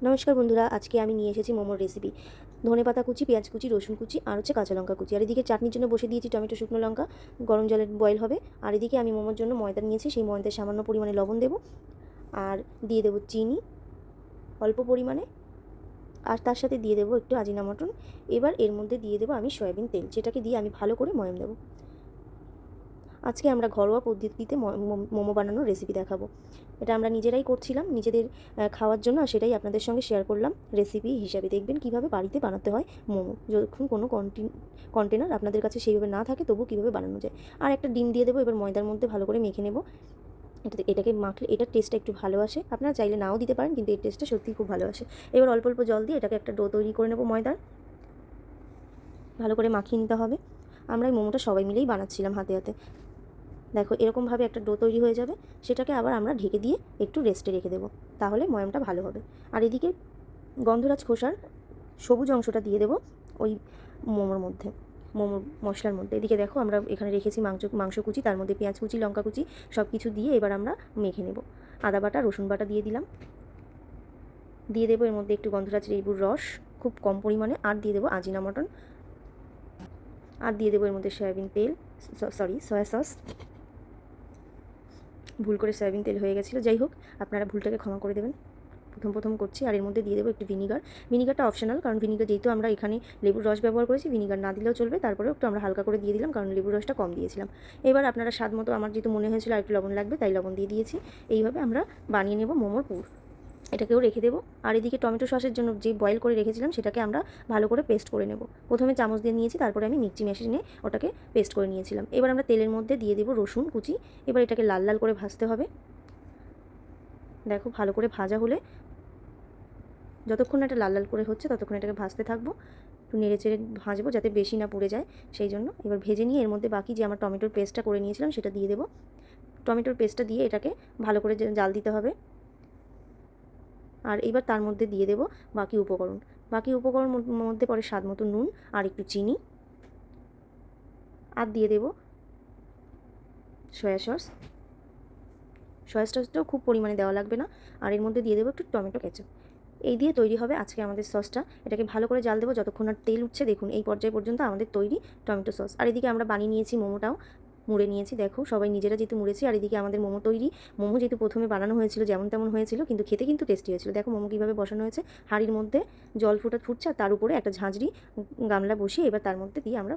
নমস্কার বন্ধুরা, আজকে আমি নিয়ে এসেছি মোমোর রেসিপি। ধনেপাতা কুচি, পেঁয়াজ কুচি, রসুন কুচি আর হচ্ছে কাঁচা লঙ্কা কুচি। আর এদিকে চাটনির জন্য বসে দিয়েছি টমেটো, শুকনো লঙ্কা, গরম জলে বয়েল হবে। আর এদিকে আমি মোমোর জন্য ময়দা নিয়েছি, সেই ময়দায় সামান্য পরিমাণে লবণ দেবো আর দিয়ে দেবো চিনি অল্প পরিমাণে, আর তার সাথে দিয়ে দেবো একটু আজিনামটন। এবার এর মধ্যে দিয়ে দেবো আমি সয়াবিন তেল, যেটাকে দিয়ে আমি ভালো করে ময়াম দেবো। আজকে আমরা ঘরোয়া পদ্ধতিতে মোমো বানানোর রেসিপি দেখাবো। এটা আমরা নিজেরাই করছিলাম নিজেদের খাওয়ার জন্য, আর সেটাই আপনাদের সঙ্গে শেয়ার করলাম রেসিপি হিসাবে। দেখবেন কীভাবে বাড়িতে বানাতে হয় মোমো, যখন কোনো কন্টেনার আপনাদের কাছে সেইভাবে না থাকে তবু কীভাবে বানানো যায়। আর একটা ডিম দিয়ে দেবো। এবার ময়দার মধ্যে ভালো করে মেখে নেব। এটাকে মাখলে এটার টেস্টটা একটু ভালো আসে। আপনারা চাইলে নাও দিতে পারেন, কিন্তু এর টেস্টটা সত্যিই খুব ভালো আসে। এবার অল্প অল্প জল দিয়ে এটাকে একটা ডো তৈরি করে নেব ময়দার। ভালো করে মাখিয়ে নিতে হবে। আমরা এই মোমোটা সবাই মিলেই বানাচ্ছিলাম হাতে হাতে। দেখো এরকমভাবে একটা ডো তৈরি হয়ে যাবে, সেটাকে আবার আমরা ঢেকে দিয়ে একটু রেস্টে রেখে দেবো, তাহলে ময়ামটা ভালো হবে। আর এদিকে গন্ধরাজ খোসার সবুজ অংশটা দিয়ে দেবো ওই মোমোর মধ্যে, মোমোর মশলার মধ্যে। এদিকে দেখো আমরা এখানে রেখেছি মাংস কুচি, তার মধ্যে পেঁয়াজ কুচি, লঙ্কা কুচি সব কিছু দিয়ে এবার আমরা মেখে নেব। আদা বাটা, রসুন বাটা দিয়ে দিলাম, দিয়ে দেবো এর মধ্যে একটু গন্ধরাজ লেবুর রস খুব কম পরিমাণে, আর দিয়ে দেবো আজিনামটন, আর দিয়ে দেবো এর মধ্যে সয়াবিন তেল, সয়া সস। ভুল করে সয়াবিন তেল হয়ে গেছিলো, যাই হোক আপনারা ভুলটাকে ক্ষমা করে দেবেন, প্রথম করছি। আর এর মধ্যে দিয়ে দেবো একটু ভিনিগারটা অপশনাল, কারণ ভিনিগার যেহেতু আমরা এখানে লেবুর রস ব্যবহার করেছি, ভিনিগার না দিলেও চলবে। তারপরেও একটু আমরা হালকা করে দিয়ে দিলাম, কারণ লেবুর রসটা কম দিয়েছিলাম। এবার আপনারা স্বাদ মতো, আমার যেহেতু মনে হয়েছিল আর একটু লবণ লাগবে তাই লবণ দিয়ে দিয়েছি। এইভাবে আমরা বানিয়ে নেব মোমোর পুর। এটাকেও রেখে দেবো। আর এদিকে টমেটো সসের জন্য যে বয়েল করে রেখেছিলাম সেটাকে আমরা ভালো করে পেস্ট করে নেব। প্রথমে চামচ দিয়ে নিয়েছি, তারপরে আমি মিক্সি মেশিনে ওটাকে পেস্ট করে নিয়েছিলাম। এবার আমরা তেলের মধ্যে দিয়ে দেবো রসুন কুচি। এবার এটাকে লাল লাল করে ভাজতে হবে। দেখো ভালো করে ভাজা হলে, যতক্ষণ এটা লাল লাল করে হচ্ছে ততক্ষণ এটাকে ভাজতে থাকবো, একটু নেড়ে চেড়ে ভাজবো যাতে বেশি না পুড়ে যায়, সেই জন্য। এবার ভেজে নিয়ে এর মধ্যে বাকি যে আমার টমেটোর পেস্টটা করে নিয়েছিলাম সেটা দিয়ে দেবো। টমেটোর পেস্টটা দিয়ে এটাকে ভালো করে জাল দিতে হবে। আর এবার তার মধ্যে দিয়ে দেবো বাকি উপকরণ মধ্যে পরে স্বাদ মতো নুন আর একটু চিনি, আর দিয়ে দেবো সয়া সসটাও খুব পরিমাণে দেওয়া লাগবে না। আর এর মধ্যে দিয়ে দেবো একটু টমেটো কেচাপ। এই দিয়ে তৈরি হবে আজকে আমাদের সসটা। এটাকে ভালো করে জাল দেবো যতক্ষণ আর তেল উঠছে। দেখুন এই পর্যায় পর্যন্ত আমাদের তৈরি টমেটো সস। আর এদিকে আমরা বানিয়ে নিয়েছি মোমোটাও, মুড়ে নিয়েছি। দেখো সবাই নিজেরা যেহেতু মুড়েছি, আর এদিকে আমাদের মোমো তৈরি। মোমো যেহেতু প্রথমে বানানো হয়েছিল যেমন তেমন হয়েছিল, কিন্তু খেতে কিন্তু টেস্টি হয়েছিল। দেখো মোমো কীভাবে বসানো হয়েছে, হাঁড়ির মধ্যে জল ফুটছে, আর তার উপরে একটা ঝাঁঝরি গামলা বসিয়ে এবার তার মধ্যে দিয়ে আমরা